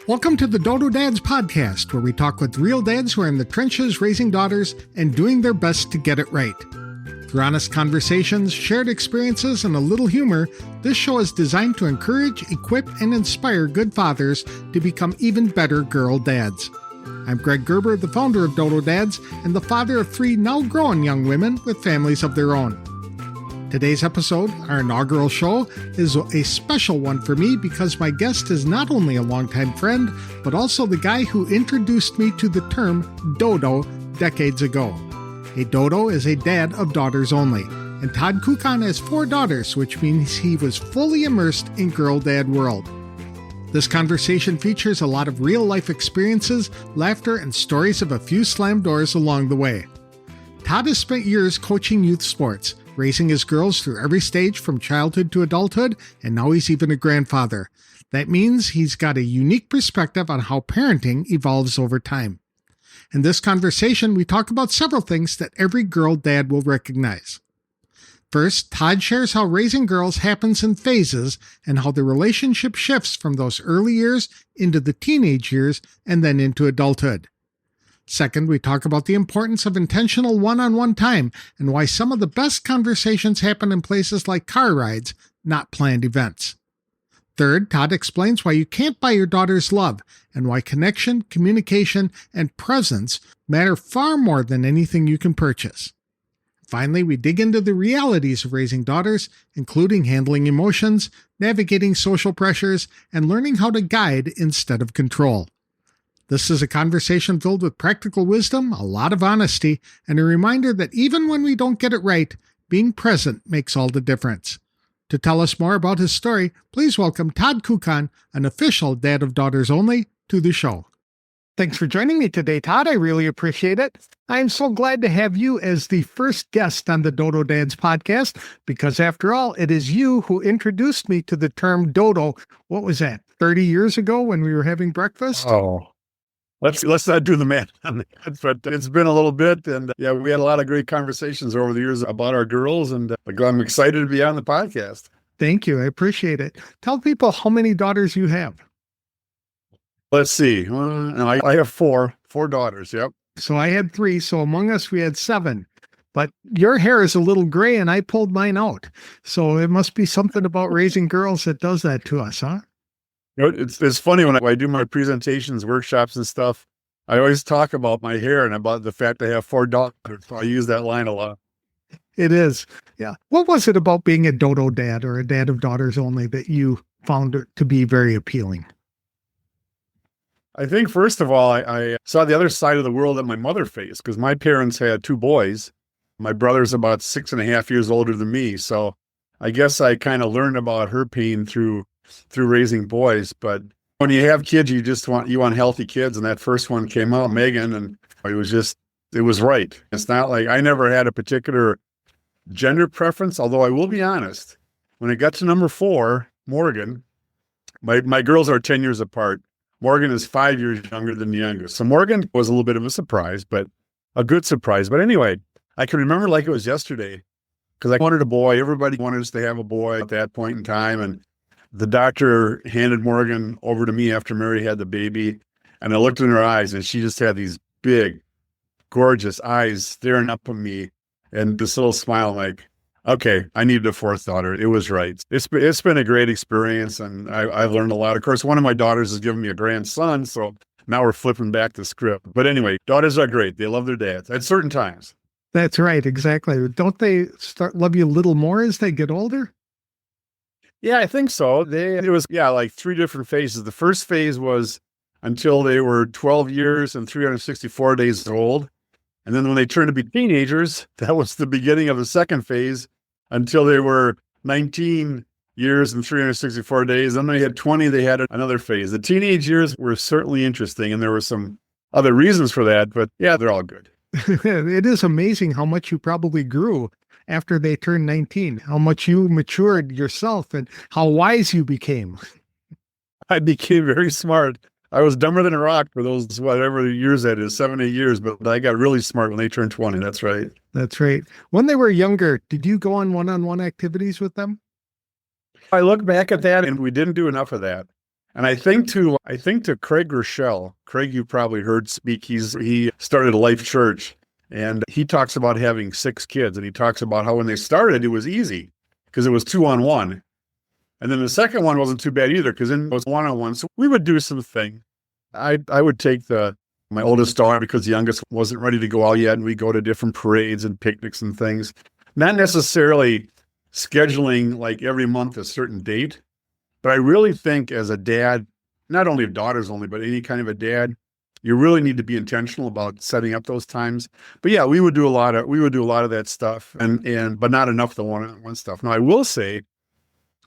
Welcome to the Dodo Dads podcast, where we talk with real dads who are in the trenches raising daughters and doing their best to get it right. Through honest conversations, shared experiences, and a little humor, this show is designed to encourage, equip, and inspire good fathers to become even better girl dads. I'm Greg Gerber, the founder of Dodo Dads and the father of three now grown young women with families of their own. Today's episode, our inaugural show, is a special one for me because my guest is not only a longtime friend, but also the guy who introduced me to the term dodo decades ago. A dodo is a dad of daughters only, and Todd Kuckkahn has 4 daughters, which means he was fully immersed in girl dad world. This conversation features a lot of real-life experiences, laughter, and stories of a few slammed doors along the way. Todd has spent years coaching youth sports, raising his girls through every stage from childhood to adulthood, and now he's even a grandfather. That means he's got a unique perspective on how parenting evolves over time. In this conversation, we talk about several things that every girl dad will recognize. First, Todd shares how raising girls happens in phases and how the relationship shifts from those early years into the teenage years and then into adulthood. Second, we talk about the importance of intentional one-on-one time and why some of the best conversations happen in places like car rides, not planned events. Third, Todd explains why you can't buy your daughter's love and why connection, communication, and presence matter far more than anything you can purchase. Finally, we dig into the realities of raising daughters, including handling emotions, navigating social pressures, and learning how to guide instead of control. This is a conversation filled with practical wisdom, a lot of honesty, and a reminder that even when we don't get it right, being present makes all the difference. To tell us more about his story, please welcome Todd Kuckkahn, an official dad of daughters only, to the show. Thanks for joining me today, Todd. I really appreciate it. I'm so glad to have you as the first guest on the Dodo Dads podcast, because after all, it is you who introduced me to the term dodo. What was that, 30 years ago when we were having breakfast? Oh, let's not do the math on that, but it's been a little bit, and yeah, we had a lot of great conversations over the years about our girls, and I'm excited to be on the podcast. Thank you. I appreciate it. Tell people how many daughters you have. Let's see. I have four daughters. Yep. So I had 3. So among us, we had 7. But your hair is a little gray, and I pulled mine out. So it must be something about raising girls that does that to us, huh? You know, it's funny when I do my presentations, workshops and stuff, I always talk about my hair and about the fact I have 4 daughters. So I use that line a lot. It is. Yeah. What was it about being a dodo dad or a dad of daughters only that you found it to be very appealing? I think, first of all, I saw the other side of the world that my mother faced, because my parents had 2 boys. My brother's about 6.5 years older than me. So I guess I kind of learned about her pain through raising boys. But when you have kids, you want healthy kids. And that first one came out, Megan, and it was right. It's not like I never had a particular gender preference, although I will be honest, when it got to number 4, Morgan, my girls are 10 years apart. Morgan is 5 years younger than the youngest. So Morgan was a little bit of a surprise, but a good surprise. But anyway, I can remember like it was yesterday, because I wanted a boy. Everybody wanted us to have a boy at that point in time. And the doctor handed Morgan over to me after Mary had the baby. And I looked in her eyes, and she just had these big, gorgeous eyes staring up at me. And this little smile, like, okay, I needed a 4th daughter. It was right. It's been a great experience, and I've learned a lot. Of course, one of my daughters has given me a grandson, so now we're flipping back the script. But anyway, daughters are great. They love their dads at certain times. That's right. Exactly. Don't they start love you a little more as they get older? Yeah, I think so. It was like 3 different phases. The first phase was until they were 12 years and 364 days old. And then when they turned to be teenagers, that was the beginning of the second phase until they were 19 years and 364 days. Then they had 20, they had another phase. The teenage years were certainly interesting, and there were some other reasons for that, but yeah, they're all good. It is amazing how much you probably grew after they turned 19, how much you matured yourself and how wise you became. I became very smart. I was dumber than a rock for those, whatever years that is, 7, 8 years, but I got really smart when they turned 20. That's right. That's right. When they were younger, did you go on one-on-one activities with them? I look back at that, and we didn't do enough of that. And I think to Craig Rochelle, Craig, you probably heard speak. He started a Life Church, and he talks about having 6 kids, and he talks about how when they started, it was easy because it was 2-on-1. And then the second one wasn't too bad either because then it was 1-on-1. So we would do something. I would take my oldest daughter because the youngest wasn't ready to go out yet, and we go to different parades and picnics and things. Not necessarily scheduling like every month a certain date, but I really think as a dad, not only of daughters only, but any kind of a dad, you really need to be intentional about setting up those times. But yeah, we would do a lot of that stuff, but not enough of the one-on-one stuff. Now I will say,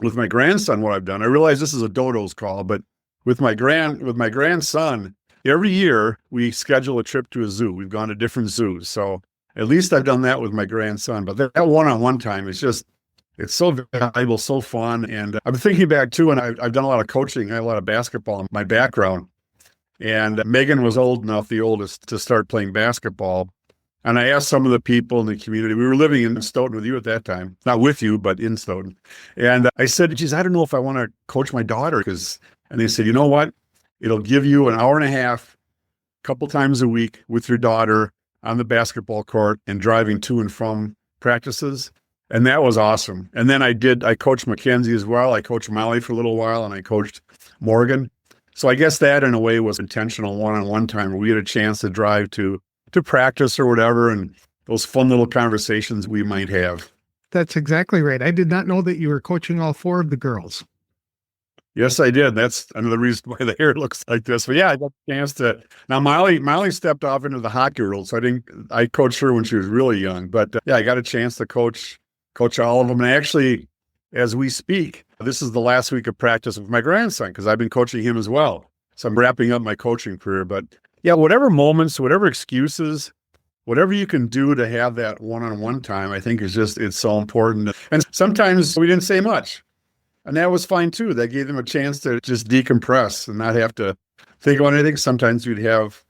with my grandson, what I've done, I realize this is a dodo's call, but with my grandson, every year we schedule a trip to a zoo. We've gone to different zoos, so at least I've done that with my grandson. But that one-on-one time is just. It's so valuable, so fun. And I'm thinking back too, and I've done a lot of coaching. I had a lot of basketball in my background. And Megan was old enough, the oldest, to start playing basketball. And I asked some of the people in the community. We were living in Stoughton with you at that time. Not with you, but in Stoughton. And I said, geez, I don't know if I want to coach my daughter. And they said, you know what? It'll give you an hour and a half, a couple times a week with your daughter on the basketball court and driving to and from practices. And that was awesome. And then I coached Mackenzie as well. I coached Molly for a little while, and I coached Morgan. So I guess that in a way was intentional one-on-one time where we had a chance to drive to practice or whatever, and those fun little conversations we might have. That's exactly right. I did not know that you were coaching all 4 of the girls. Yes, I did. That's another reason why the hair looks like this. But yeah, I got a chance to. Now Molly stepped off into the hockey world, so I coached her when she was really young. But yeah, I got a chance to coach all of them. And actually, as we speak, this is the last week of practice with my grandson because I've been coaching him as well. So I'm wrapping up my coaching career. But yeah, whatever moments, whatever excuses, whatever you can do to have that one-on-one time, I think it's so important. And sometimes we didn't say much. And that was fine too. That gave them a chance to just decompress and not have to think about anything. Sometimes we'd have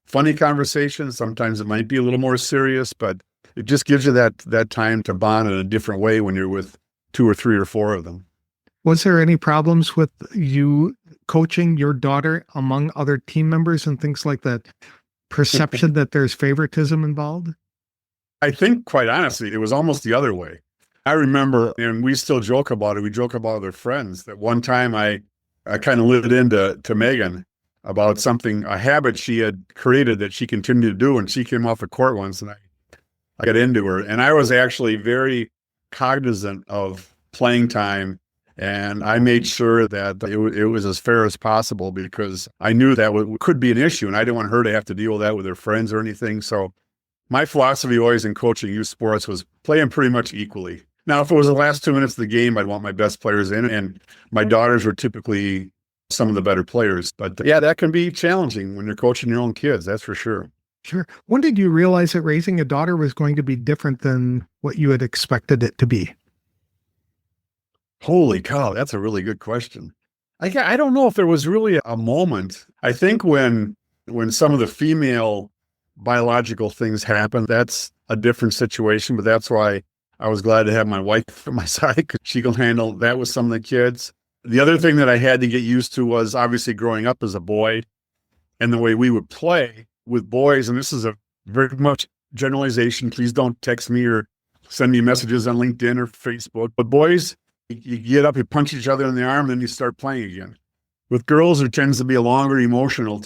funny conversations. Sometimes it might be a little more serious, but it just gives you that time to bond in a different way when you're with 2 or 3 or 4 of them. Was there any problems with you coaching your daughter among other team members and things like that? Perception that there's favoritism involved? I think, quite honestly, it was almost the other way. I remember, and we still joke about it. We joke about other friends that one time I kind of lit into Megan about a habit she had created that she continued to do. And she came off the court once, and I got into her, and I was actually very cognizant of playing time, and I made sure that it was as fair as possible because I knew that could be an issue, and I didn't want her to have to deal with that with her friends or anything. So my philosophy always in coaching youth sports was playing pretty much equally. Now, if it was the last 2 minutes of the game, I'd want my best players in, and my daughters were typically some of the better players. But yeah, that can be challenging when you're coaching your own kids, that's for sure. Sure. When did you realize that raising a daughter was going to be different than what you had expected it to be? Holy cow, that's a really good question. I don't know if there was really a moment. I think when some of the female biological things happen, that's a different situation, but that's why I was glad to have my wife at my side because she can handle that with some of the kids. The other thing that I had to get used to was obviously growing up as a boy and the way we would play with boys, and this is a very much generalization. Please don't text me or send me messages on LinkedIn or Facebook. But boys, you get up, you punch each other in the arm, then you start playing again. With girls, there tends to be a longer emotional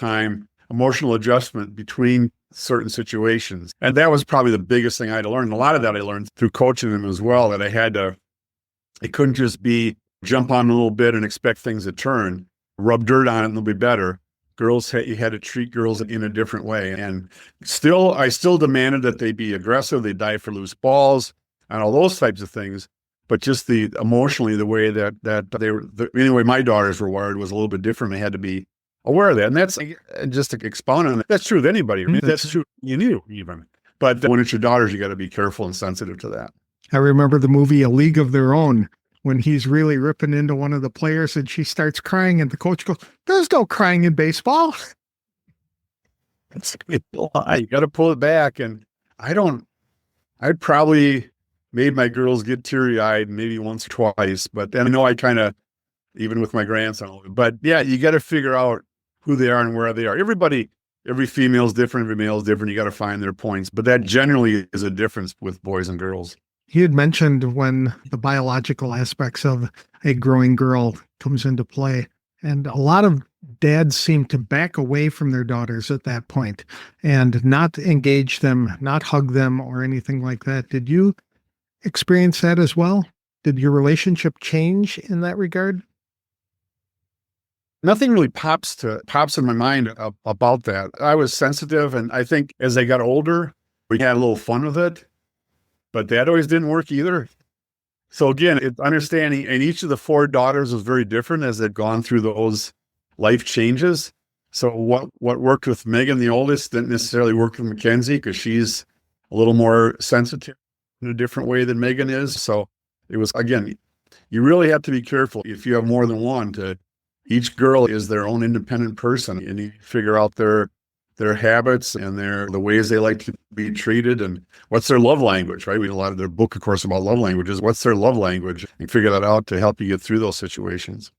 adjustment between certain situations. And that was probably the biggest thing I had to learn. A lot of that I learned through coaching them as well, that it couldn't just be jump on a little bit and expect things to turn, rub dirt on it and they'll be better. You had to treat girls in a different way. And I still demanded that they be aggressive, they dive for loose balls, and all those types of things. But just emotionally, the way that they were, anyway, my daughters were wired was a little bit different. They had to be aware of that. And that's just to expound on that. That's true with anybody. I mean, that's true. You knew even. But when it's your daughters, you got to be careful and sensitive to that. I remember the movie A League of Their Own, when he's really ripping into one of the players and she starts crying and the coach goes, "There's no crying in baseball." You got to pull it back. And I'd probably made my girls get teary-eyed maybe once or twice, but then I know I kind of even with my grandson. But yeah, you got to figure out who they are and where they are. Every female is different, every male is different. You got to find their points. But that generally is a difference with boys and girls. You had mentioned when the biological aspects of a growing girl comes into play, and a lot of dads seem to back away from their daughters at that point and not engage them, not hug them or anything like that. Did you experience that as well? Did your relationship change in that regard? Nothing really pops in my mind about that. I was sensitive, and I think as I got older, we had a little fun with it, but that always didn't work either. So again, it's understanding, and each of the four daughters was very different as they'd gone through those life changes. So what worked with Megan, the oldest, didn't necessarily work with Mackenzie because she's a little more sensitive in a different way than Megan is. So it was, again, you really have to be careful if you have more than one. Each girl is their own independent person, and you figure out their habits and the ways they like to be treated and what's their love language, right? We have a lot of their book, of course, about love languages. What's their love language? You figure that out to help you get through those situations.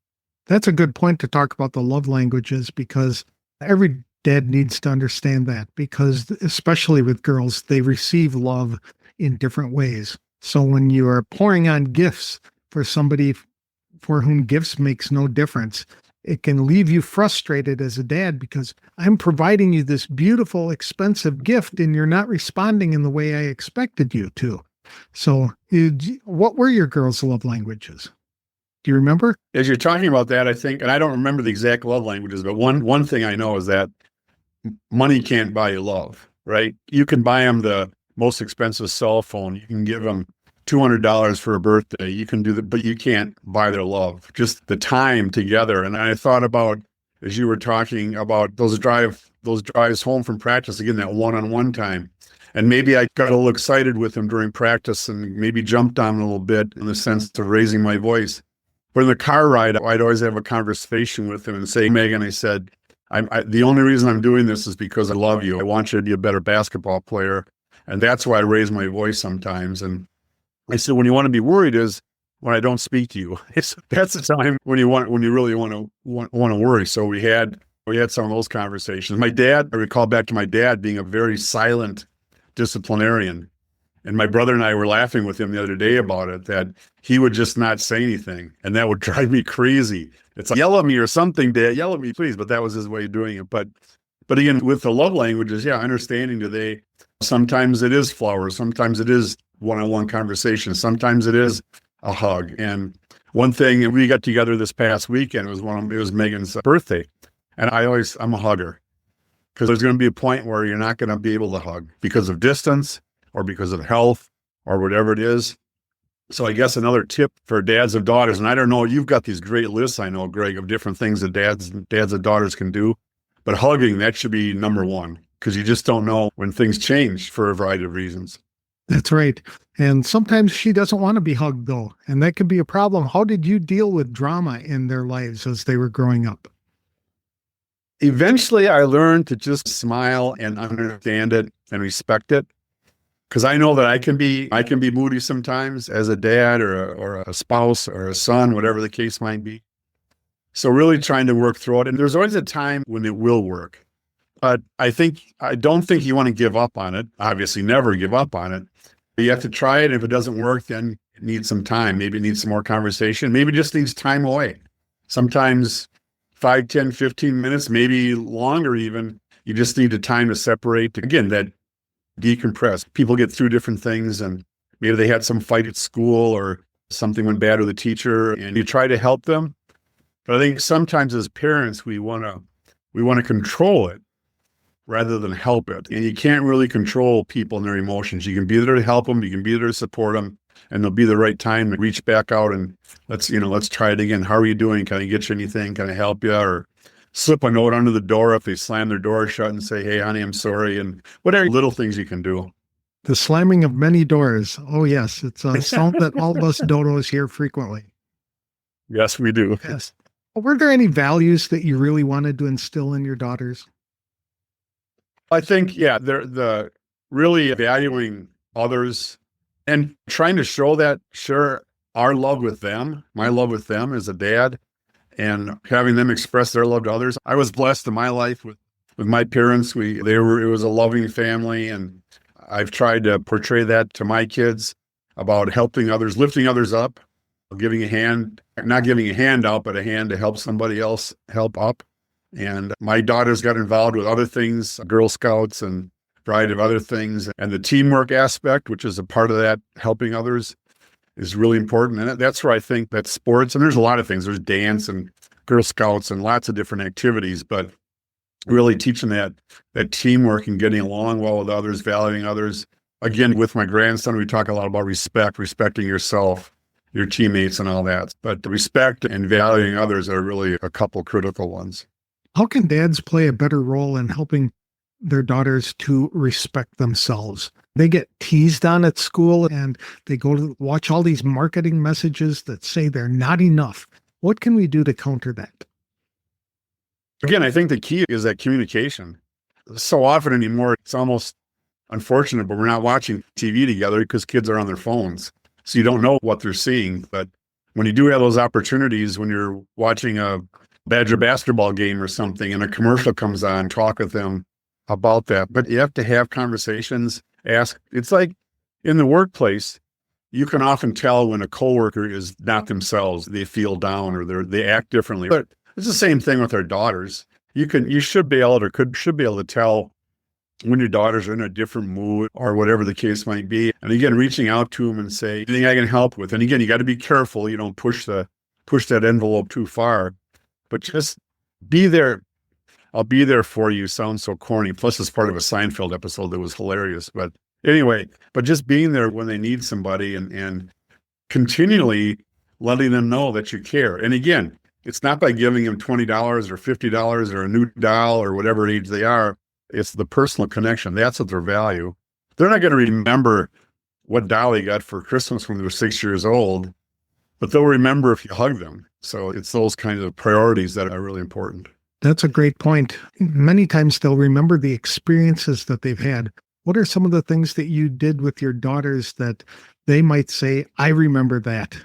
That's a good point to talk about the love languages, because every dad needs to understand that, because especially with girls, they receive love in different ways. So when you are pouring on gifts for somebody for whom gifts makes no difference, it can leave you frustrated as a dad because I'm providing you this beautiful, expensive gift and you're not responding in the way I expected you to. So what were your girls' love languages? Do you remember? As you're talking about that, I think, and I don't remember the exact love languages, but one thing I know is that money can't buy you love, right? You can buy them the most expensive cell phone. You can give them $200 for a birthday. You can do that, but you can't buy their love. Just the time together. And I thought about, as you were talking about those drives home from practice, again, that one-on-one time. And maybe I got a little excited with him during practice and maybe jumped on him a little bit in the sense of raising my voice. But in the car ride, I'd always have a conversation with him and say, Megan, I said, the only reason I'm doing this is because I love you. I want you to be a better basketball player. And that's why I raise my voice sometimes. And I said, when you want to be worried is when I don't speak to you. That's the time when you really want to worry. So we had some of those conversations. My dad, I recall back to my dad being a very silent disciplinarian. And my brother and I were laughing with him the other day about it, that he would just not say anything. And that would drive me crazy. It's like, yell at me or something, Dad, yell at me, please. But that was his way of doing it. But again, with the love languages, yeah, understanding sometimes it is flowers. Sometimes it is one-on-one conversation. Sometimes it is a hug. And one thing, we got together this past weekend, it was Megan's birthday. And I'm a hugger, because there's going to be a point where you're not going to be able to hug because of distance or because of health or whatever it is. So I guess another tip for dads of daughters, and I don't know, you've got these great lists, I know, Greg, of different things that dads of daughters can do, but hugging, that should be number one, because you just don't know when things change for a variety of reasons. That's right. And sometimes she doesn't want to be hugged, though, and that can be a problem. How did you deal with drama in their lives as they were growing up? Eventually, I learned to just smile and understand it and respect it, because I know that I can be moody sometimes as a dad or a spouse or a son, whatever the case might be. So really trying to work through it. And there's always a time when it will work. But I don't think you want to give up on it. Obviously, never give up on it. You have to try it. If it doesn't work, then it needs some time. Maybe it needs some more conversation. Maybe it just needs time away. Sometimes 5, 10, 15 minutes, maybe longer even. You just need the time to separate. Again, that decompress. People get through different things, and maybe they had some fight at school or something went bad with a teacher, and you try to help them. But I think sometimes as parents, we want to control it rather than help it. And you can't really control people and their emotions. You can be there to help them. You can be there to support them. And there'll be the right time to reach back out and let's try it again. How are you doing? Can I get you anything? Can I help you? Or slip a note under the door if they slam their door shut and say, hey, honey, I'm sorry. And whatever little things you can do. The slamming of many doors. Oh, yes. It's a sound that all of us dodos hear frequently. Yes, we do. Yes. Were there any values that you really wanted to instill in your daughters? I think, yeah, the really valuing others and trying to share our love with them, my love with them as a dad, and having them express their love to others. I was blessed in my life with my parents. It was a loving family, and I've tried to portray that to my kids about helping others, lifting others up, giving a hand, not giving a hand out, but a hand to help somebody else help up. And my daughters got involved with other things, Girl Scouts and a variety of other things. And the teamwork aspect, which is a part of that, helping others, is really important. And that's where I think that sports, and there's a lot of things, there's dance and Girl Scouts and lots of different activities, but really teaching that teamwork and getting along well with others, valuing others. Again, with my grandson, we talk a lot about respecting yourself, your teammates and all that. But the respect and valuing others are really a couple critical ones. How can dads play a better role in helping their daughters to respect themselves? They get teased on at school and they go to watch all these marketing messages that say they're not enough. What can we do to counter that? Again, I think the key is that communication. So often anymore, it's almost unfortunate, but we're not watching TV together because kids are on their phones. So you don't know what they're seeing. But when you do have those opportunities, when you're watching a Badger basketball game or something and a commercial comes on, talk with them about that. But you have to have conversations, ask. It's like in the workplace, you can often tell when a coworker is not themselves, they feel down or they act differently. But it's the same thing with our daughters. You should be able to tell when your daughters are in a different mood or whatever the case might be. And again, reaching out to them and say, anything I can help with. And again, you got to be careful. You don't push that envelope too far, but just be there. I'll be there for you sounds so corny. Plus, it's part of a Seinfeld episode that was hilarious. But anyway, just being there when they need somebody and continually letting them know that you care. And again, it's not by giving them $20 or $50 or a new doll or whatever age they are. It's the personal connection. That's what their value. They're not going to remember what doll they got for Christmas when they were 6 years old, but they'll remember if you hug them. So it's those kinds of priorities that are really important. That's a great point. Many times they'll remember the experiences that they've had. What are some of the things that you did with your daughters that they might say, I remember that?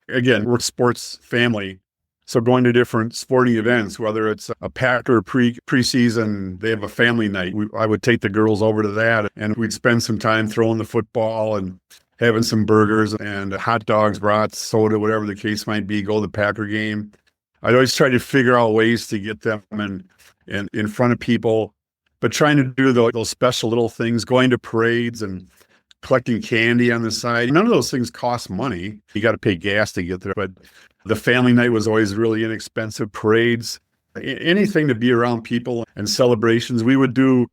Again, we're a sports family. So going to different sporting events, whether it's a Packer preseason, they have a family night. I would take the girls over to that and we'd spend some time throwing the football and having some burgers and hot dogs, brats, soda, whatever the case might be, go to the Packer game. I'd always try to figure out ways to get them in front of people, but trying to do those special little things, going to parades and collecting candy on the side. None of those things cost money. You got to pay gas to get there, but the family night was always really inexpensive. Parades, anything to be around people and celebrations. We've been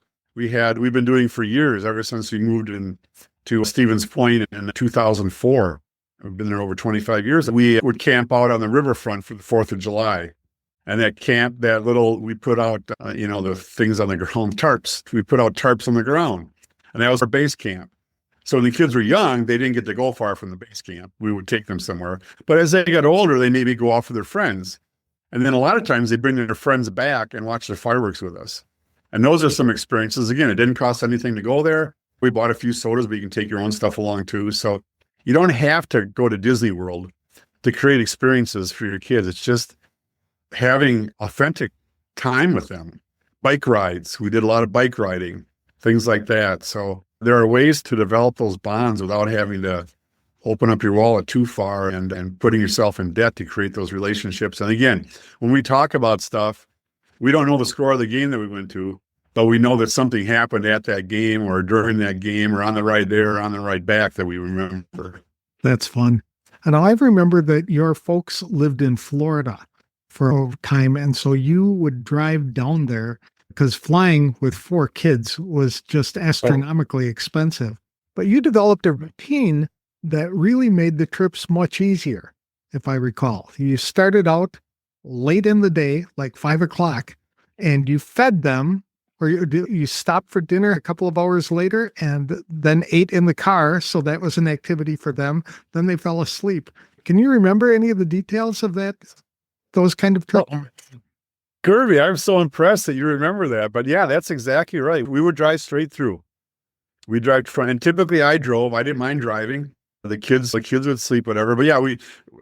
doing for years, ever since we moved to Stevens Point in 2004. I've been there over 25 years. We would camp out on the riverfront for the 4th of July. And we put out, the things on the ground, tarps. We put out tarps on the ground. And that was our base camp. So when the kids were young, they didn't get to go far from the base camp. We would take them somewhere. But as they got older, they maybe go off with their friends. And then a lot of times they bring their friends back and watch the fireworks with us. And those are some experiences. Again, it didn't cost anything to go there. We bought a few sodas, but you can take your own stuff along too. So you don't have to go to Disney World to create experiences for your kids. It's just having authentic time with them. Bike rides. We did a lot of bike riding, things like that. So there are ways to develop those bonds without having to open up your wallet too far and putting yourself in debt to create those relationships. And again, when we talk about stuff, we don't know the score of the game that we went to, but we know that something happened at that game or during that game or on the ride there or on the ride back that we remember. That's fun. And I remember that your folks lived in Florida for a time. And so you would drive down there because flying with 4 kids was just astronomically expensive. But you developed a routine that really made the trips much easier, if I recall. You started out late in the day, like 5 o'clock, and you fed them, or you stopped for dinner a couple of hours later and then ate in the car. So that was an activity for them. Then they fell asleep. Can you remember any of the details of those kind of trips? Kirby, I'm so impressed that you remember that. But yeah, that's exactly right. We would drive straight through. We drive, and typically I drove. I didn't mind driving. The kids would sleep, whatever. But yeah,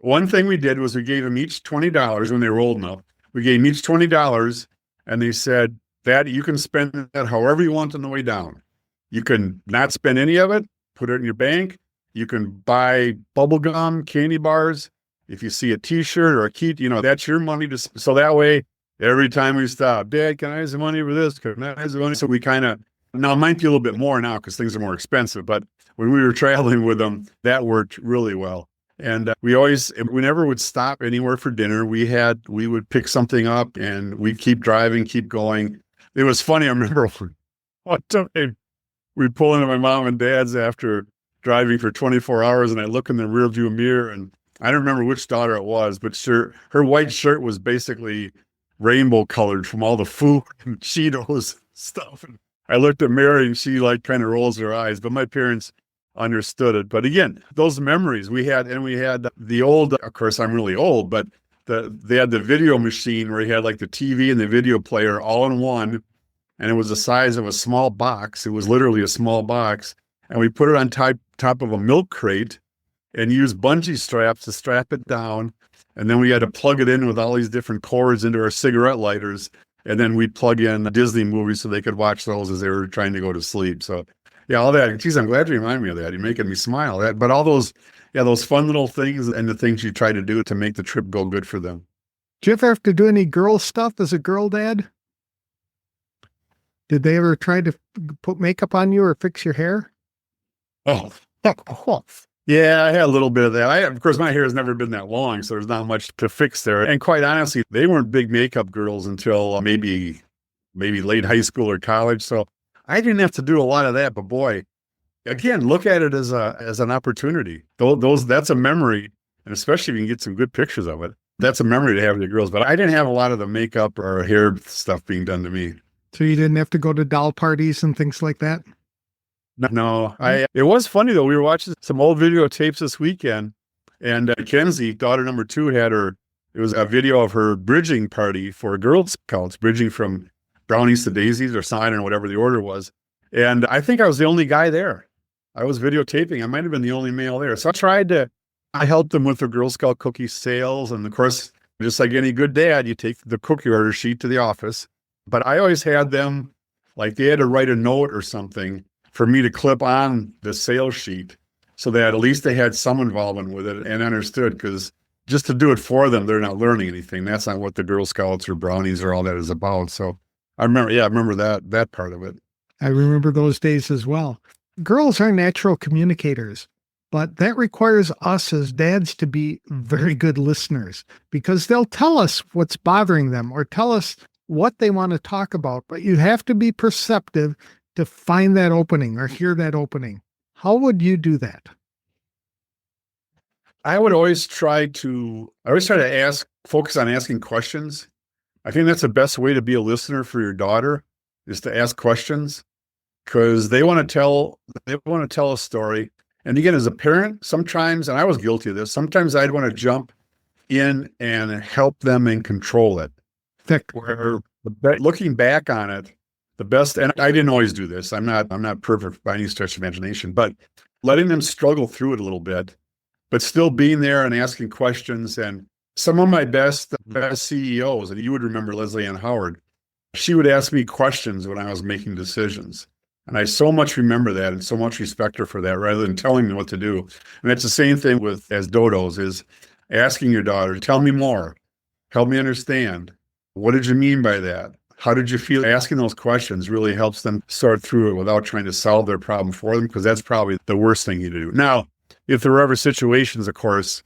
one thing we did was we gave them each $20 when they were old enough. We gave them each $20, and they said that you can spend that however you want on the way down. You can not spend any of it, put it in your bank. You can buy bubble gum, candy bars. If you see a T-shirt or a key, that's your money. So that way, every time we stop, Dad, can I have some money for this? Can I have some money? So we kind of, now it might be a little bit more now because things are more expensive, but when we were traveling with them, that worked really well. And we never would stop anywhere for dinner. We would pick something up and we'd keep driving, keep going. It was funny. I remember one time we'd pull into my mom and dad's after driving for 24 hours, and I look in the rearview mirror, and I don't remember which daughter it was, but her white shirt was basically rainbow colored from all the food and Cheetos stuff. And I looked at Mary, and she kind of rolls her eyes, but my parents understood it. But again, those memories we had the old, of course, I'm really old, but they had the video machine where you had the TV and the video player all in one. And it was the size of a small box. It was literally a small box. And we put it on top of a milk crate and used bungee straps to strap it down. And then we had to plug it in with all these different cords into our cigarette lighters. And then we'd plug in Disney movies so they could watch those as they were trying to go to sleep. So yeah, all that. Geez, I'm glad you reminded me of that. You're making me smile. But all those fun little things and the things you try to do to make the trip go good for them. Did you ever have to do any girl stuff as a girl dad? Did they ever try to put makeup on you or fix your hair? Oh, yeah, I had a little bit of that. Of course, my hair has never been that long, so there's not much to fix there. And quite honestly, they weren't big makeup girls until maybe late high school or college. So I didn't have to do a lot of that. But boy, again, look at it as an opportunity. That's a memory, and especially if you can get some good pictures of it, that's a memory to have with your girls. But I didn't have a lot of the makeup or hair stuff being done to me. So you didn't have to go to doll parties and things like that? No. It was funny, though. We were watching some old videotapes this weekend, and Kenzie, daughter number 2, it was a video of her bridging party for Girl Scouts, bridging from brownies to daisies or sign or whatever the order was. And I think I was the only guy there. I was videotaping. I might have been the only male there. So I helped them with the Girl Scout cookie sales. And of course, just like any good dad, you take the cookie order sheet to the office. But I always had them, they had to write a note or something for me to clip on the sales sheet so that at least they had some involvement with it and understood, because just to do it for them, they're not learning anything. That's not what the Girl Scouts or brownies or all that is about. So I remember that part of it. I remember those days as well. Girls are natural communicators, but that requires us as dads to be very good listeners, because they'll tell us what's bothering them or tell us what they want to talk about, but you have to be perceptive to find that opening or hear that opening. How would you do that? I always try to focus on asking questions. I think that's the best way to be a listener for your daughter, is to ask questions, because they want to tell a story. And again, as a parent, sometimes, and I was guilty of this, sometimes I'd want to jump in and help them and control it. Where looking back on it, the best, and I didn't always do this. I'm not perfect by any stretch of imagination, but letting them struggle through it a little bit, but still being there and asking questions. And some of my best CEOs, and you would remember Leslie Ann Howard, she would ask me questions when I was making decisions. And I so much remember that and so much respect her for that, rather than telling me what to do. And it's the same thing as dodos, is asking your daughter, tell me more, help me understand. What did you mean by that? How did you feel? Asking those questions really helps them sort through it without trying to solve their problem for them, because that's probably the worst thing you do. Now, if there were ever situations, of course,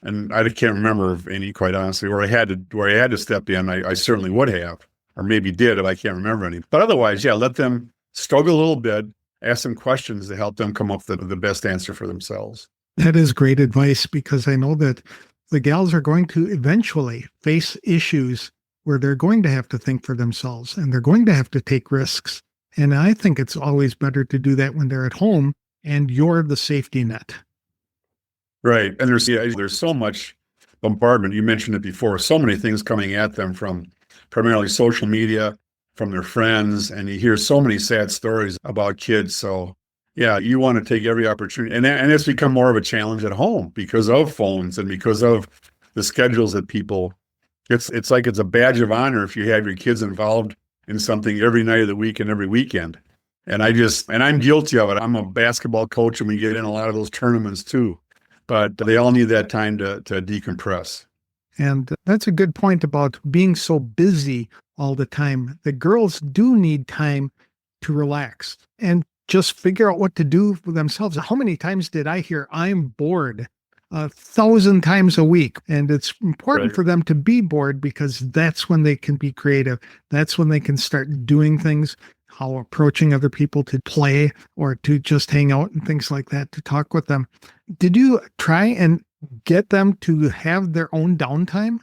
and I can't remember any, quite honestly, where I had to step in, I certainly would have, or maybe did, if I can't remember any. But otherwise, yeah, let them struggle a little bit, ask them questions to help them come up with the best answer for themselves. That is great advice, because I know that the gals are going to eventually face issues where they're going to have to think for themselves and they're going to have to take risks. And I think it's always better to do that when they're at home and you're the safety net. Right. And there's so much bombardment. You mentioned it before, so many things coming at them from primarily social media, from their friends, and you hear so many sad stories about kids. So Yeah, you want to take every opportunity. And it's become more of a challenge at home because of phones and because of the schedules that people, it's like it's a badge of honor if you have your kids involved in something every night of the week and every weekend. And I'm guilty of it. I'm a basketball coach and we get in a lot of those tournaments too. But they all need that time to decompress. And that's a good point about being so busy all the time. The girls do need time to relax and just figure out what to do for themselves. How many times did I hear I'm bored? 1,000 times a week. And it's important Right. for them to be bored because that's when they can be creative. That's when they can start doing things, how approaching other people to play or to just hang out and things like that, to talk with them. Did you try and get them to have their own downtime?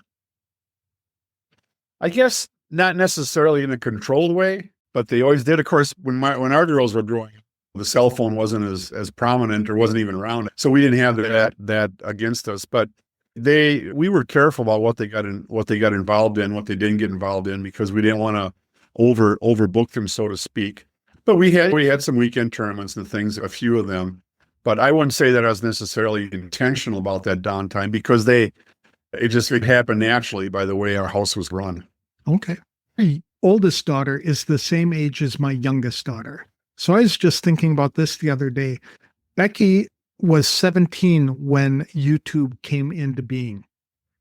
I guess not necessarily in a controlled way, but they always did. Of course, when our girls were growing up, the cell phone wasn't as prominent or wasn't even around. So we didn't have that against us. But we were careful about what they got involved in, what they didn't get involved in, because we didn't want to overbook them, so to speak. But we had some weekend tournaments and things, a few of them. But I wouldn't say that I was necessarily intentional about that downtime because it happened naturally by the way our house was run. Okay. My oldest daughter is the same age as my youngest daughter. So I was just thinking about this the other day. Becky was 17 when YouTube came into being.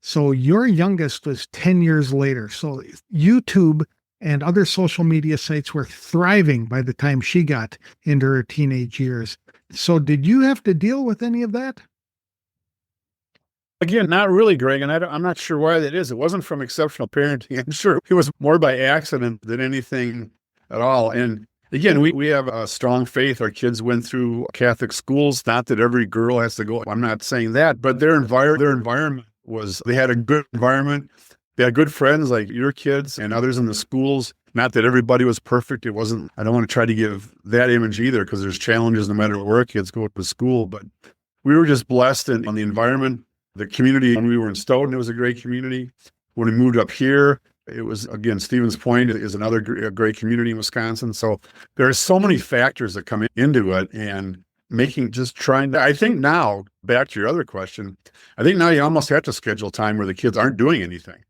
So your youngest was 10 years later. So YouTube and other social media sites were thriving by the time she got into her teenage years. So did you have to deal with any of that? Again, not really, Greg, and I'm not sure why that is. It wasn't from exceptional parenting. I'm sure it was more by accident than anything at all. And again, we have a strong faith. Our kids went through Catholic schools. Not that every girl has to go. I'm not saying that, but their environment they had a good environment. They had good friends like your kids and others in the schools. Not that everybody was perfect. It wasn't, I don't want to try to give that image either because there's challenges no matter where kids go to school. But we were just blessed on the environment. The community, when we were in Stoughton, it was a great community. When we moved up here, it was, again, Stevens Point is another great community in Wisconsin. So there are so many factors that come into it and I think now, back to your other question, I think now you almost have to schedule time where the kids aren't doing anything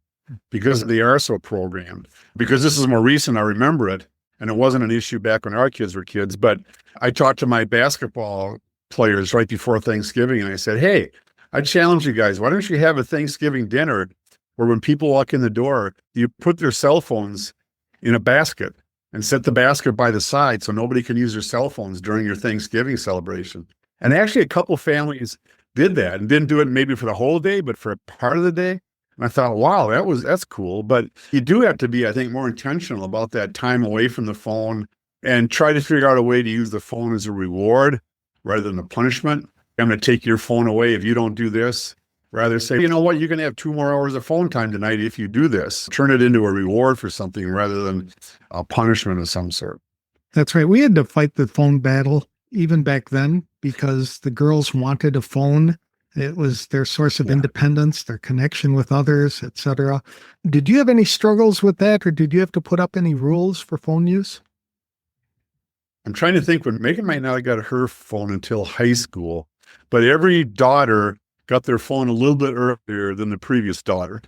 because they are so programmed. Because this is more recent, I remember it, and it wasn't an issue back when our kids were kids, but I talked to my basketball players right before Thanksgiving and I said, hey, I challenge you guys. Why don't you have a Thanksgiving dinner where when people walk in the door, you put their cell phones in a basket and set the basket by the side so nobody can use their cell phones during your Thanksgiving celebration. And actually, a couple families did that and didn't do it maybe for the whole day, but for a part of the day. And I thought, wow, that's cool. But you do have to be, I think, more intentional about that time away from the phone and try to figure out a way to use the phone as a reward rather than a punishment. I'm going to take your phone away if you don't do this. Rather say, you know what, you're going to have 2 more hours of phone time tonight if you do this. Turn it into a reward for something rather than a punishment of some sort. That's right. We had to fight the phone battle even back then because the girls wanted a phone. It was their source of independence, their connection with others, etc. Did you have any struggles with that, or did you have to put up any rules for phone use? I'm trying to think when Megan might not have got her phone until high school, but every daughter got their phone a little bit earlier than the previous daughter.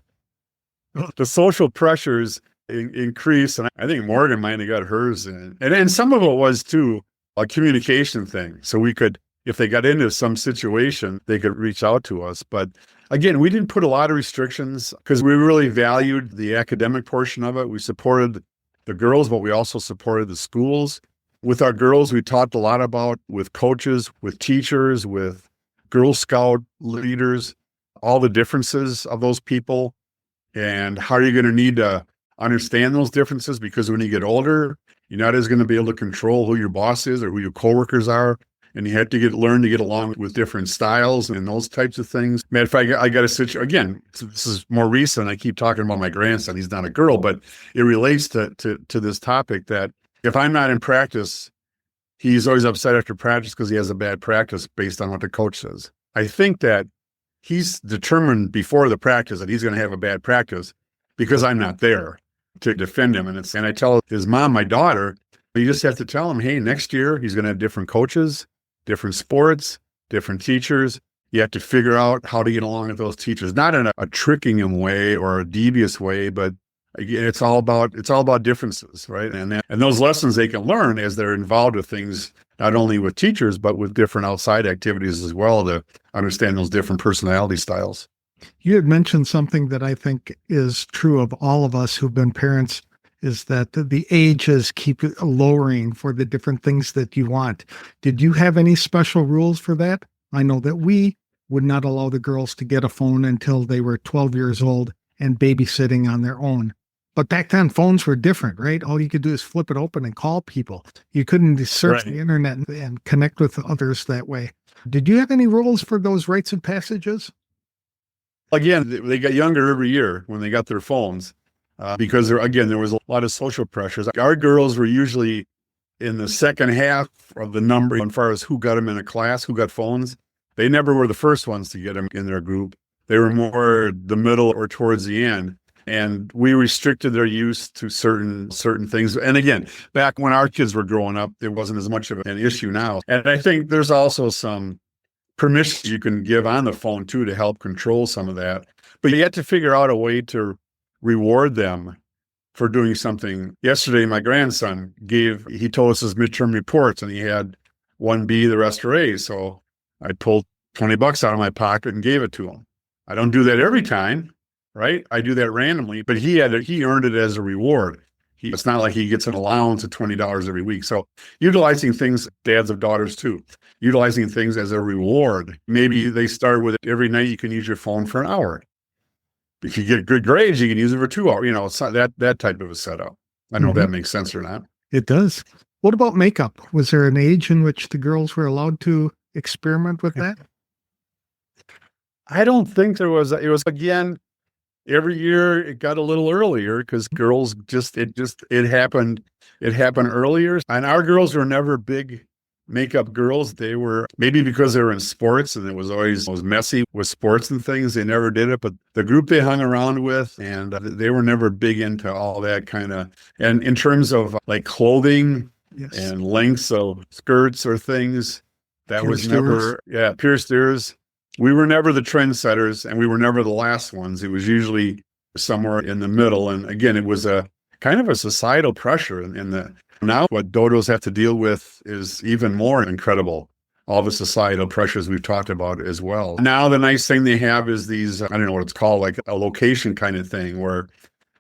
The social pressures increased, and I think Morgan might have got hers in. And some of it was, too, a communication thing. So we could, if they got into some situation, they could reach out to us. But again, we didn't put a lot of restrictions because we really valued the academic portion of it. We supported the girls, but we also supported the schools. With our girls, we talked a lot about with coaches, with teachers, with Girl Scout leaders, all the differences of those people and how you're going to need to understand those differences because when you get older, you're not as going to be able to control who your boss is or who your coworkers are. And you have to learn to get along with different styles and those types of things. Matter of fact, I got a situation, again, this is more recent. I keep talking about my grandson. He's not a girl, but it relates to this topic that if I'm not in practice, he's always upset after practice because he has a bad practice based on what the coach says. I think that he's determined before the practice that he's going to have a bad practice because I'm not there to defend him. And I tell his mom, my daughter, You just have to tell them, hey, next year he's going to have different coaches, different sports, different teachers. You have to figure out how to get along with those teachers, not in a tricking them way or a devious way, but again, it's all about differences, right? And those lessons they can learn as they're involved with things, not only with teachers, but with different outside activities as well, to understand those different personality styles. You had mentioned something that I think is true of all of us who've been parents, is that the ages keep lowering for the different things that you want. Did you have any special rules for that? I know that we would not allow the girls to get a phone until they were 12 years old and babysitting on their own. But back then, phones were different, right? All you could do is flip it open and call people. You couldn't search the internet and connect with others that way. Did you have any rules for those rites and passages? Again, they got younger every year when they got their phones because there was a lot of social pressures. Our girls were usually in the second half of the number as far as who got them in a class, who got phones. They never were the first ones to get them in their group. They were more the middle or towards the end. And we restricted their use to certain things. And again, back when our kids were growing up, it wasn't as much of an issue now. And I think there's also some permission you can give on the phone too to help control some of that. But you have to figure out a way to reward them for doing something. Yesterday, my grandson he told us his midterm reports, and he had one B, the rest are A's. So I pulled $20 out of my pocket and gave it to him. I don't do that every time, right? I do that randomly, but he earned it as a reward. It's not like he gets an allowance of $20 every week. So utilizing things, dads of daughters too, utilizing things as a reward. Maybe they start with it every night. You can use your phone for an hour. If you get good grades, you can use it for 2 hours. It's not that type of a setup. I don't know if that makes sense or not. It does. What about makeup? Was there an age in which the girls were allowed to experiment with that? I don't think there was. It was, again, every year it got a little earlier because girls it happened earlier. And our girls were never big makeup girls. They were, maybe because they were in sports and it was messy with sports and things, they never did it. But the group they hung around with, and they were never big into all that kind of, and in terms of like clothing and lengths of skirts or things, that was never, pierced ears. We were never the trendsetters, and we were never the last ones. It was usually somewhere in the middle. And again, it was a kind of a societal pressure. Now what dodos have to deal with is even more incredible. All the societal pressures we've talked about as well. Now the nice thing they have is these, I don't know what it's called, like a location kind of thing, where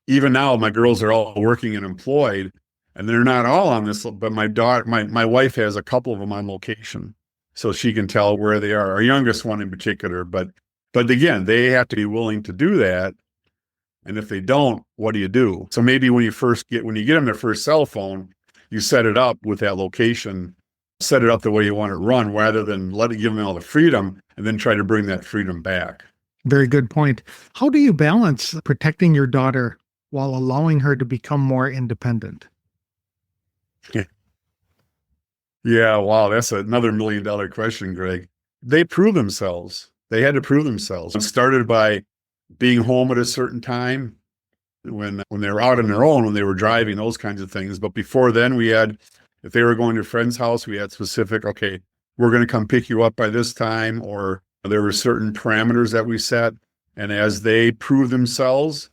even now my girls are all working and employed, and they're not all on this, but my wife has a couple of them on location. So she can tell where they are, our youngest one in particular. But again, they have to be willing to do that. And if they don't, what do you do? So maybe when you get them their first cell phone, you set it up with that location, set it up the way you want it run, rather than give them all the freedom and then try to bring that freedom back. Very good point. How do you balance protecting your daughter while allowing her to become more independent? Yeah, wow, that's another $1 million question, Greg. They prove themselves. They had to prove themselves. It started by being home at a certain time when they were out on their own, when they were driving, those kinds of things. But before then, if they were going to a friend's house, we had specific, okay, we're going to come pick you up by this time, or there were certain parameters that we set. And as they proved themselves,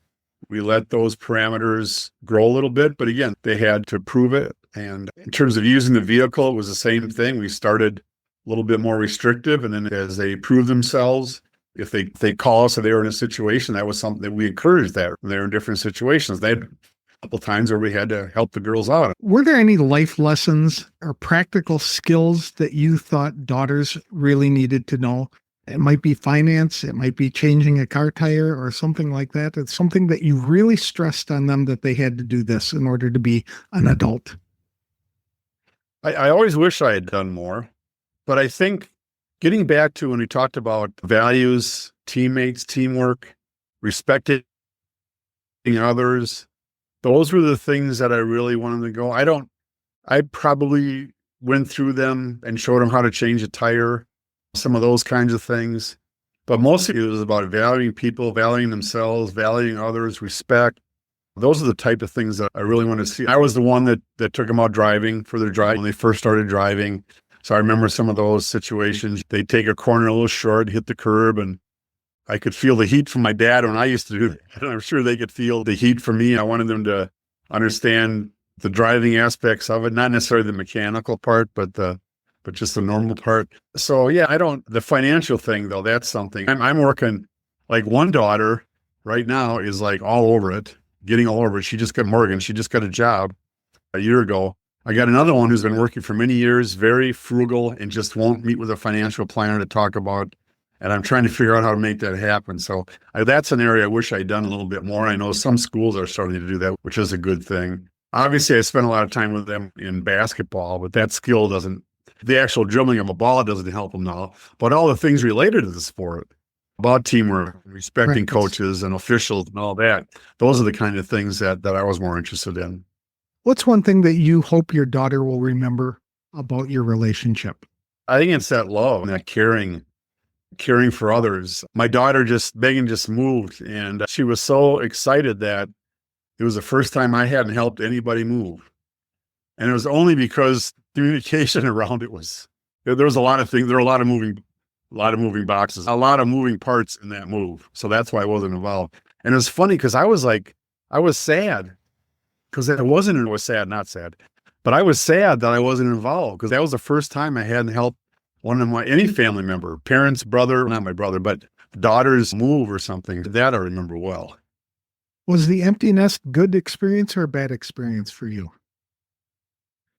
we let those parameters grow a little bit. But again, they had to prove it. And in terms of using the vehicle, it was the same thing. We started a little bit more restrictive. And then as they proved themselves, if they call us or they were in a situation, that was something that we encouraged that when they were in different situations. They had a couple times where we had to help the girls out. Were there any life lessons or practical skills that you thought daughters really needed to know? It might be finance, it might be changing a car tire or something like that. It's something that you really stressed on them that they had to do this in order to be an adult. I always wish I had done more, but I think getting back to when we talked about values, teammates, teamwork, respecting others, those were the things that I really wanted to go. I probably went through them and showed them how to change a tire, some of those kinds of things. But mostly it was about valuing people, valuing themselves, valuing others, respect, Those are the type of things that I really want to see. I was the one that took them out driving for their drive when they first started driving. So I remember some of those situations. They'd take a corner a little short, hit the curb, and I could feel the heat from my dad when I used to do that. And I'm sure they could feel the heat from me. I wanted them to understand the driving aspects of it, not necessarily the mechanical part, but just the normal part. So yeah, the financial thing though, that's something. I'm working, like one daughter right now is like all over it, getting all over it. She just got Morgan. She just got a job a year ago. I got another one who's been working for many years, very frugal, and just won't meet with a financial planner to talk about. And I'm trying to figure out how to make that happen. So that's an area I wish I'd done a little bit more. I know some schools are starting to do that, which is a good thing. Obviously, I spent a lot of time with them in basketball, but that skill the actual dribbling of a ball doesn't help them now. But all the things related to the sport, about teamwork, respecting coaches and officials and all that, those are the kind of things that I was more interested in. What's one thing that you hope your daughter will remember about your relationship? I think it's that love and that caring for others. My daughter Megan just moved, and she was so excited that it was the first time I hadn't helped anybody move. And it was only because communication around it there was a lot of things. There were a lot of moving boxes, a lot of moving parts in that move. So that's why I wasn't involved. And it was funny because I was sad because it was sad, not sad, but I was sad that I wasn't involved because that was the first time I hadn't helped any family member, parents, brother, not my brother, but daughters move or something. That I remember well. Was the empty nest good experience or a bad experience for you?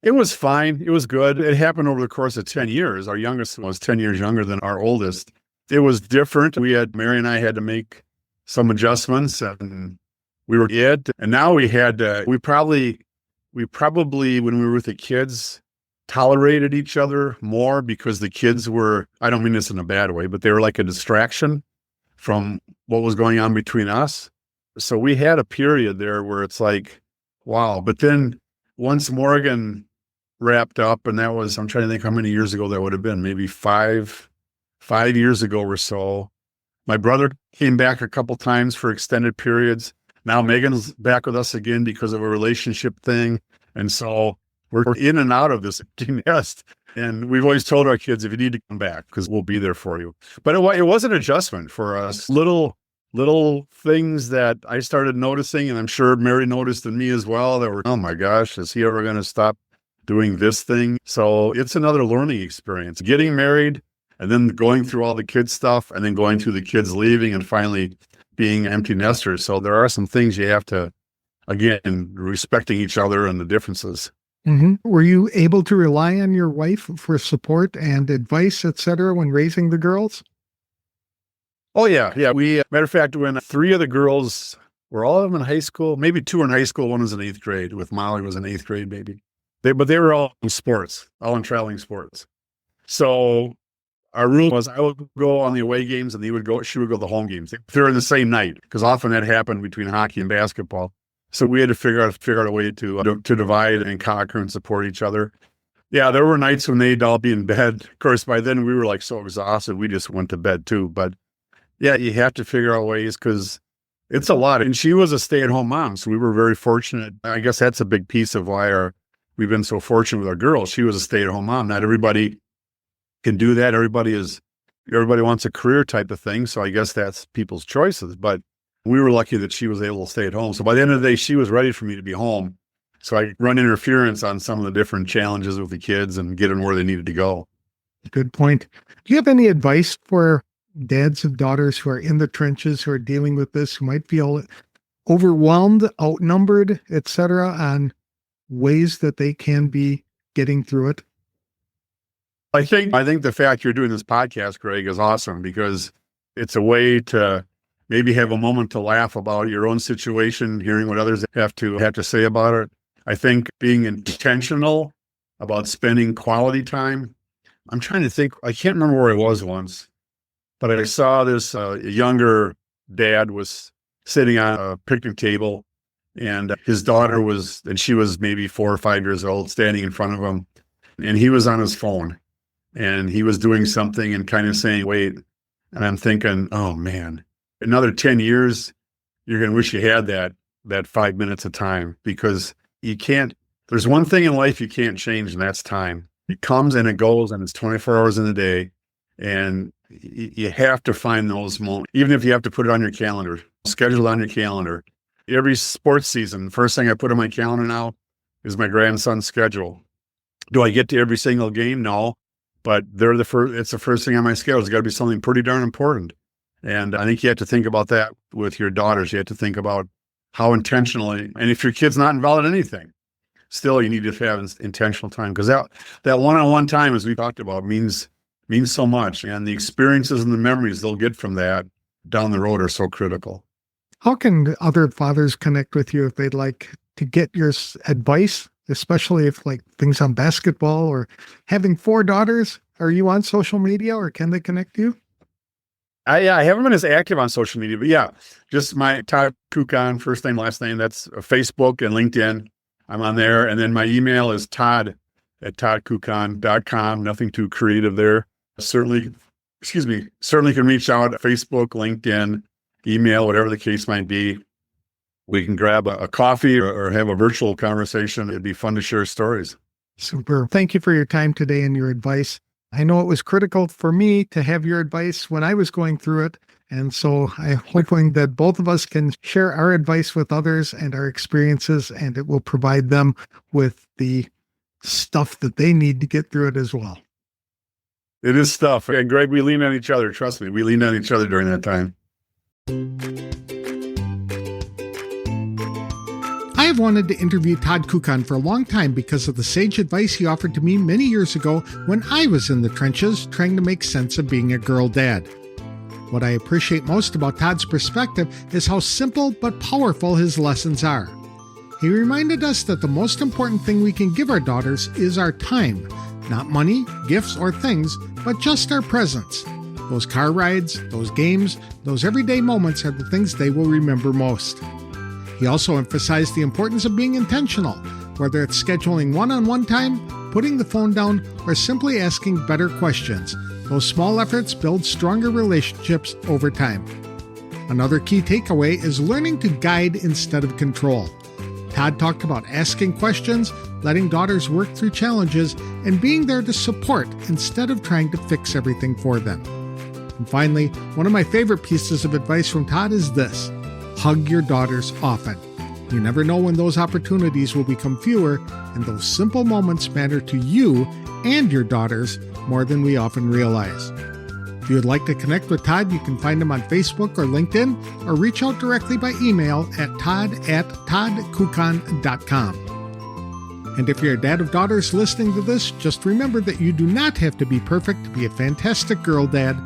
It was fine. It was good. It happened over the course of 10 years. Our youngest was 10 years younger than our oldest. It was different. Mary and I had to make some adjustments, and we were it. And now we probably, when we were with the kids, tolerated each other more because the kids were, I don't mean this in a bad way, but they were like a distraction from what was going on between us. So we had a period there where it's like, wow. But then once Morgan wrapped up, and that was, I'm trying to think how many years ago that would have been, maybe five years ago or so. My brother came back a couple times for extended periods. Now Megan's back with us again because of a relationship thing. And so we're in and out of this empty nest. And we've always told our kids, if you need to come back, because we'll be there for you. But it was an adjustment for us. Little things that I started noticing, and I'm sure Mary noticed in me as well, that were, oh my gosh, is he ever going to stop doing this thing? So it's another learning experience. Getting married and then going through all the kids stuff and then going through the kids leaving and finally being empty nesters. So there are some things you have to, again, respecting each other and the differences. Mm-hmm. Were you able to rely on your wife for support and advice, etc., when raising the girls? Oh, yeah. Yeah. Matter of fact, when 3 of the girls were all of them in high school, maybe 2 in high school, 1 was in 8th grade, with Molly was in 8th grade, maybe. But they were all in sports, all in traveling sports. So our rule was I would go on the away games and she would go to the home games. They're in the same night, because often that happened between hockey and basketball. So we had to figure out a way to divide and conquer and support each other. Yeah, there were nights when they'd all be in bed. Of course, by then we were like so exhausted, we just went to bed too. But yeah, you have to figure out ways because it's a lot. And she was a stay-at-home mom, so we were very fortunate. I guess that's a big piece of why we've been so fortunate with our girls. She was a stay-at-home mom. Not everybody can do that. Everybody wants a career type of thing. So I guess that's people's choices. But we were lucky that she was able to stay at home. So by the end of the day, she was ready for me to be home. So I run interference on some of the different challenges with the kids and get them where they needed to go. Good point. Do you have any advice for dads of daughters who are in the trenches, who are dealing with this, who might feel overwhelmed, outnumbered, etc., on ways that they can be getting through it? I think the fact you're doing this podcast, Greg, is awesome because it's a way to maybe have a moment to laugh about your own situation, hearing what others have to say about it. I think being intentional about spending quality time. I'm trying to think. I can't remember where I was once, but I saw this younger dad was sitting on a picnic table, and his daughter she was maybe 4 or 5 years old, standing in front of him, and he was on his phone, and he was doing something and kind of saying, wait, and I'm thinking, oh man, another 10 years, you're going to wish you had that. that 5 minutes of time, because there's one thing in life you can't change, and that's time. It comes and it goes, and it's 24 hours in a day. And you have to find those moments, even if you have to put it on your calendar, schedule it on your calendar. Every sports season, first thing I put on my calendar now is my grandson's schedule. Do I get to every single game? No, but it's the first thing on my schedule. It's got to be something pretty darn important. And I think you have to think about that with your daughters. You have to think about how intentionally, and if your kid's not involved in anything, still you need to have intentional time, because that one-on-one time, as we talked about, means so much. And the experiences and the memories they'll get from that down the road are so critical. How can other fathers connect with you if they'd like to get your advice, especially if like things on basketball or having 4 daughters? Are you on social media, or can they connect to you? I haven't been as active on social media, but yeah, just my Todd Kuckkahn, first name, last name. That's Facebook and LinkedIn. I'm on there. And then my email is todd@toddkuckkahn.com. Nothing too creative there. Certainly can reach out at Facebook, LinkedIn, email, whatever the case might be. We can grab a coffee or have a virtual conversation. It'd be fun to share stories. Super. Thank you for your time today and your advice. I know it was critical for me to have your advice when I was going through it. And so I'm hoping that both of us can share our advice with others and our experiences, and it will provide them with the stuff that they need to get through it as well. It is stuff. And Greg, we lean on each other. Trust me, we leaned on each other during that time. I have wanted to interview Todd Kuckkahn for a long time because of the sage advice he offered to me many years ago when I was in the trenches trying to make sense of being a girl dad. What I appreciate most about Todd's perspective is how simple but powerful his lessons are. He reminded us that the most important thing we can give our daughters is our time, not money, gifts, or things, but just our presence. Those car rides, those games, those everyday moments are the things they will remember most. He also emphasized the importance of being intentional, whether it's scheduling one-on-one time, putting the phone down, or simply asking better questions. Those small efforts build stronger relationships over time. Another key takeaway is learning to guide instead of control. Todd talked about asking questions, letting daughters work through challenges, and being there to support instead of trying to fix everything for them. And finally, one of my favorite pieces of advice from Todd is this: hug your daughters often. You never know when those opportunities will become fewer, and those simple moments matter to you and your daughters more than we often realize. If you would like to connect with Todd, you can find him on Facebook or LinkedIn, or reach out directly by email at todd@toddkuckkahn.com. And if you're a dad of daughters listening to this, just remember that you do not have to be perfect to be a fantastic girl dad.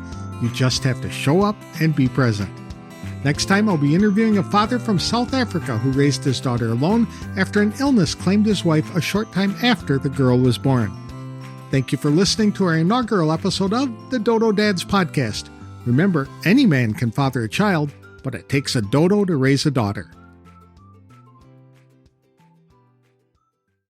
You just have to show up and be present. Next time, I'll be interviewing a father from South Africa who raised his daughter alone after an illness claimed his wife a short time after the girl was born. Thank you for listening to our inaugural episode of the Dodo Dads Podcast. Remember, any man can father a child, but it takes a dodo to raise a daughter.